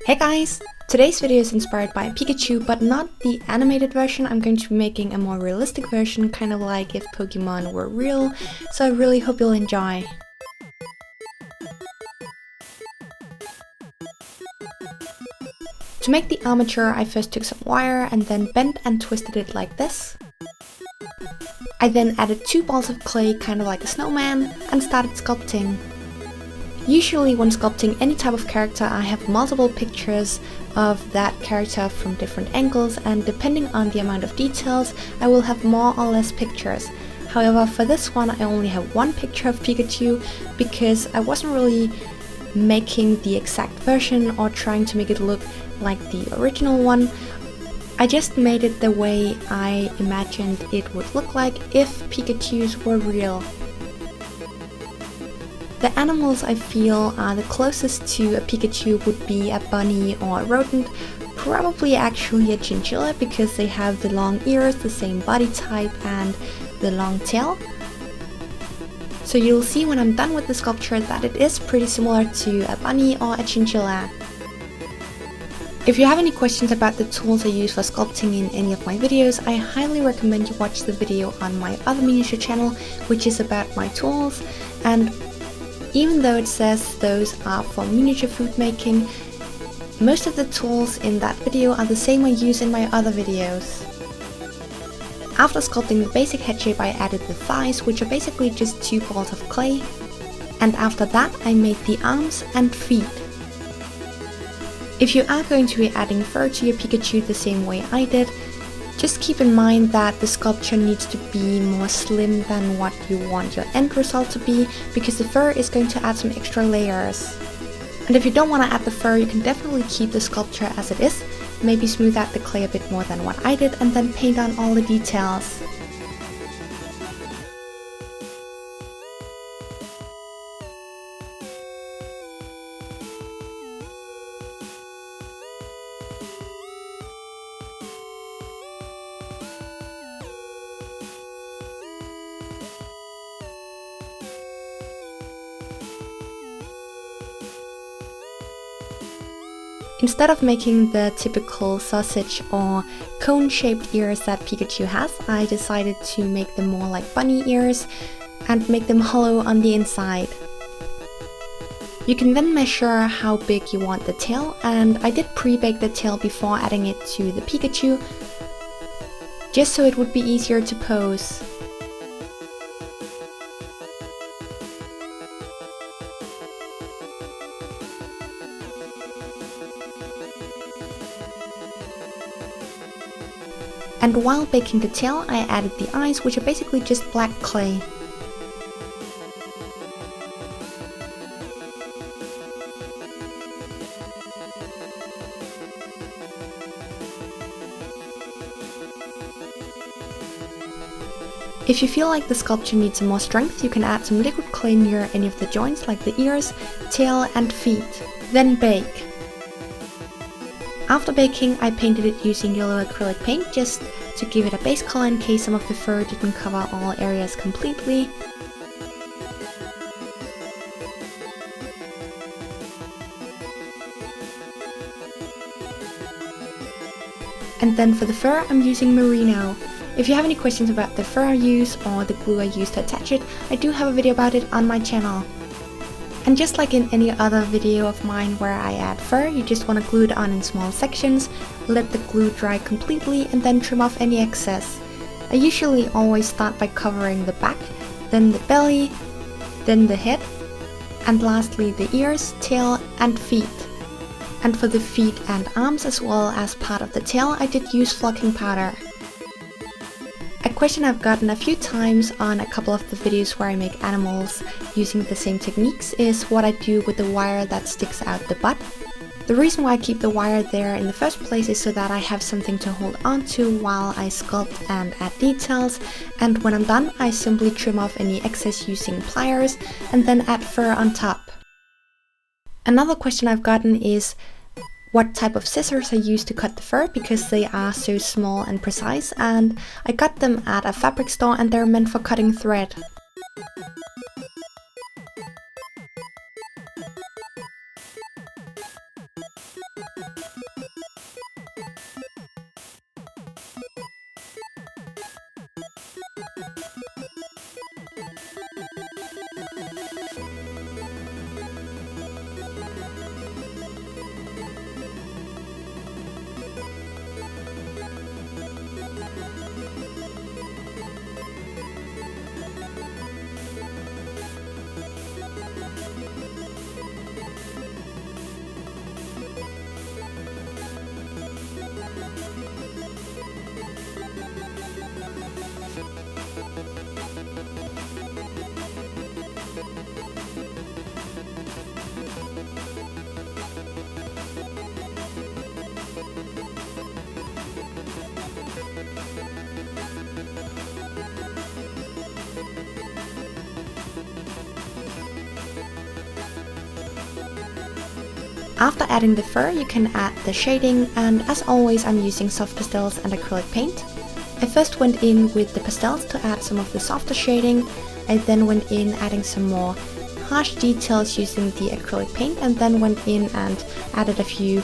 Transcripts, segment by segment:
Hey guys! Today's video is inspired by Pikachu, but not the animated version. I'm going to be making a more realistic version, kind of like if Pokemon were real, so I really hope you'll enjoy. To make the armature, I first took some wire and then bent and twisted it like this. I then added 2 balls of clay, kind of like a snowman, and started sculpting. Usually when sculpting any type of character, I have multiple pictures of that character from different angles, and depending on the amount of details, I will have more or less pictures. However, for this one I only have 1 picture of Pikachu, because I wasn't really making the exact version or trying to make it look like the original one. I just made it the way I imagined it would look like if Pikachus were real. The animals I feel are the closest to a Pikachu would be a bunny or a rodent, probably actually a chinchilla because they have the long ears, the same body type and the long tail. So you'll see when I'm done with the sculpture that it is pretty similar to a bunny or a chinchilla. If you have any questions about the tools I use for sculpting in any of my videos, I highly recommend you watch the video on my other miniature channel, which is about my tools. And even though it says those are for miniature food making, most of the tools in that video are the same I use in my other videos. After sculpting the basic head shape, I added the thighs, which are basically just 2 balls of clay. And after that I made the arms and feet. If you are going to be adding fur to your Pikachu the same way I did, just keep in mind that the sculpture needs to be more slim than what you want your end result to be, because the fur is going to add some extra layers. And if you don't want to add the fur, you can definitely keep the sculpture as it is, maybe smooth out the clay a bit more than what I did, and then paint on all the details. Instead of making the typical sausage or cone-shaped ears that Pikachu has, I decided to make them more like bunny ears and make them hollow on the inside. You can then measure how big you want the tail, and I did pre-bake the tail before adding it to the Pikachu, just so it would be easier to pose. And while baking the tail, I added the eyes, which are basically just black clay. If you feel like the sculpture needs some more strength, you can add some liquid clay near any of the joints like the ears, tail and feet. Then bake. After baking, I painted it using yellow acrylic paint just to give it a base color in case some of the fur didn't cover all areas completely. And then for the fur, I'm using merino. If you have any questions about the fur I use or the glue I use to attach it, I do have a video about it on my channel. And just like in any other video of mine where I add fur, you just want to glue it on in small sections, let the glue dry completely and then trim off any excess. I usually always start by covering the back, then the belly, then the head, and lastly the ears, tail and feet. And for the feet and arms as well as part of the tail, I did use flocking powder. A question I've gotten a few times on a couple of the videos where I make animals using the same techniques is what I do with the wire that sticks out the butt. The reason why I keep the wire there in the first place is so that I have something to hold on to while I sculpt and add details, and when I'm done I simply trim off any excess using pliers and then add fur on top. Another question I've gotten is what type of scissors I use to cut the fur, because they are so small and precise, and I got them at a fabric store and they're meant for cutting thread. After adding the fur, you can add the shading, and as always I'm using soft pastels and acrylic paint. I first went in with the pastels to add some of the softer shading. I then went in adding some more harsh details using the acrylic paint, and then went in and added a few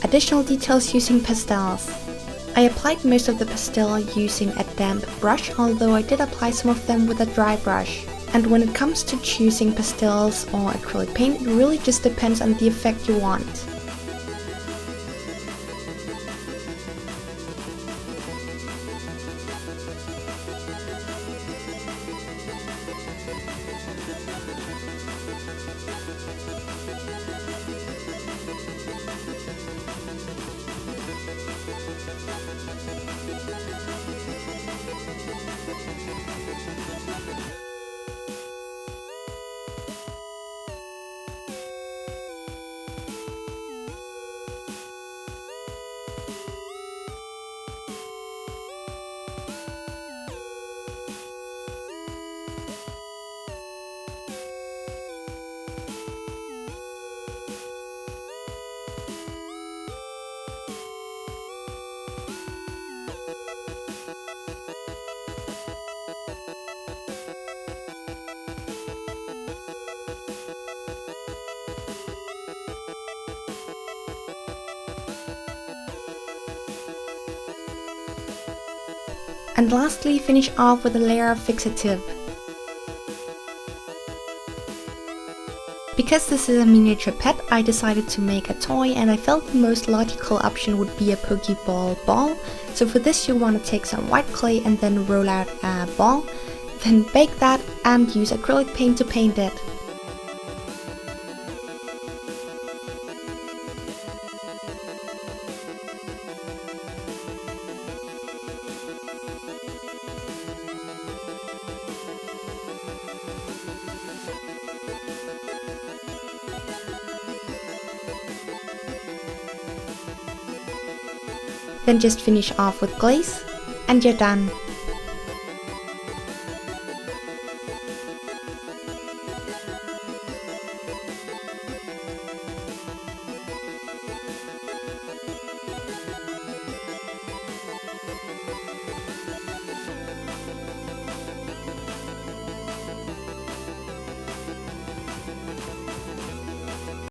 additional details using pastels. I applied most of the pastel using a damp brush, although I did apply some of them with a dry brush. And when it comes to choosing pastels or acrylic paint, it really just depends on the effect you want. And lastly, finish off with a layer of fixative. Because this is a miniature pet, I decided to make a toy, and I felt the most logical option would be a pokeball-ball. So for this you want to take some white clay and then roll out a ball, then bake that and use acrylic paint to paint it. Then just finish off with glaze and you're done.